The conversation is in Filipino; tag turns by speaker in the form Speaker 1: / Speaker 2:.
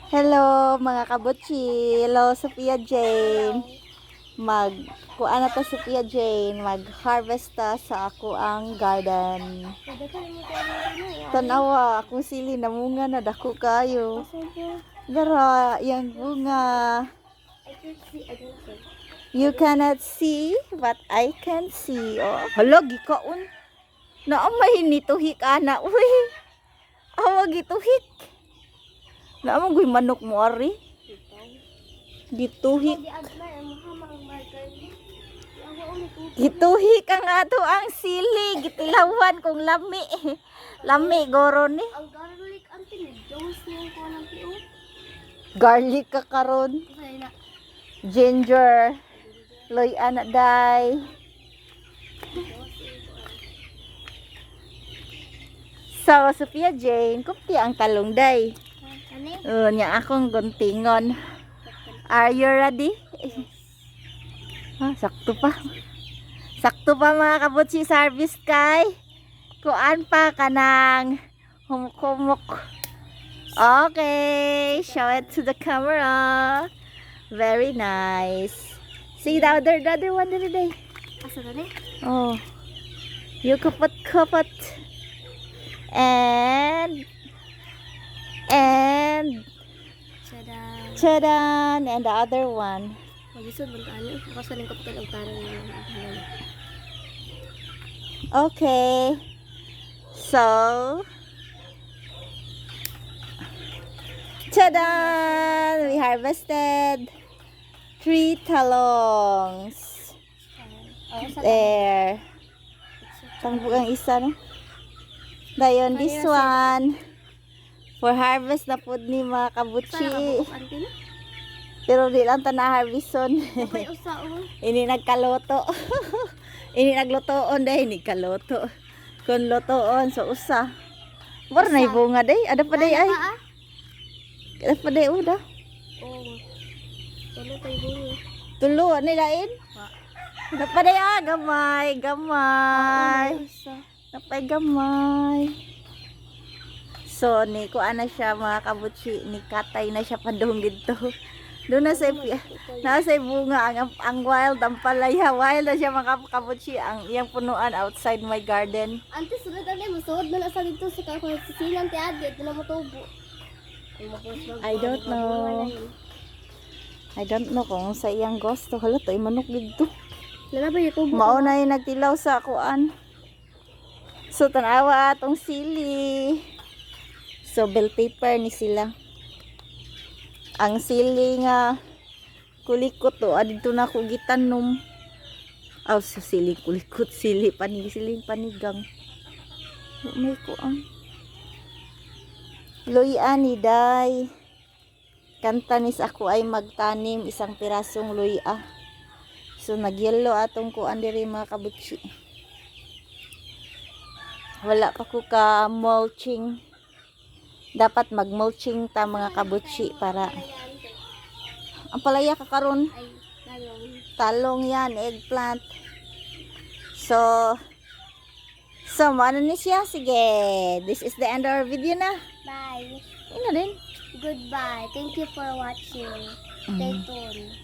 Speaker 1: Hello mga kabutchi. Hello Sophia Jane. Kuan na ta Sophia Jane. Mag-harvest ta sa ako ang garden. Tanawa akong sili na munga na dako kayo. Dara yang bunga. You cannot see but I can see. Oh, hala gikaon. Naamay nituhik ana. Uy. Awag gituhik. Naamang guy manok mo ari. Gituhik. Gituhik ang ato ang sili. Gitilawan kung lami. Lami goro ni.
Speaker 2: Ang garlic ang tinidons niya ko ng piyo.
Speaker 1: Garlic ka karon. Ginger. Loy anak day. So, Sophia Jane, kupti ang talong day. Nya akong guntingon. Are you ready? Sakto pa. Sakto pa mga kabutsi service kay. Kuan pa kanang humuk-humuk. Okay, show it to the camera. Very nice. See the other one today.
Speaker 2: Asa gani?
Speaker 1: Oh. You kapot. And Chadan and the other one.
Speaker 2: Magisod man tayo. Kasi lingkot ka lang tarang.
Speaker 1: Okay. So, Chadan! We harvested 3 talongs. There. Tambok ang isa, no? Dayon, this one. For harvest na po ni mga kabutsi. Pero di lang ta na-harveston. Ini nagkaloto. Ini naglutoon day, ini kaloto. Kung lutoon, so usa. Mura na bunga day. Ada pa day ay. Ada pa day uda.
Speaker 2: Tulo tayo bunga.
Speaker 1: Tulo, nilain? Ada pa day gamay. Napay gamay. So, ni kuan na siya mga kabutsi, ni katay na siya padung dito. Doon na sa bunga ang wild, ang palaya. Wild na siya mga kabutsi, ang iyang punuan outside my garden.
Speaker 2: Ante, sunod na musuod na sa dito sa kakasilang ti Adi, ito na motubo.
Speaker 1: I don't know kung sa iyang gusto. Hala, to manok dito.
Speaker 2: Lala ba yung tubo?
Speaker 1: Mauna yung nagtilaw sa kuan. So, tanawa atong sili. So, bell paper ni sila. Ang sili nga kulikot to. Adito na ko gitanom. So sili kulikot. Sili panigang. May kuang. Luya ni day. Kantanis ako ay magtanim isang pirasong luya. So, nagyelo atong kuan diri mga kabutsi. Wala pa ko ka mulching. Dapat mag-mulching ta mga kabutsi para ang palaya kakaron. Talong yan, eggplant. So ano ni siya? Sige. This is the end of our video na.
Speaker 2: Bye.
Speaker 1: Ina din.
Speaker 2: Goodbye. Thank you for watching. Stay tuned.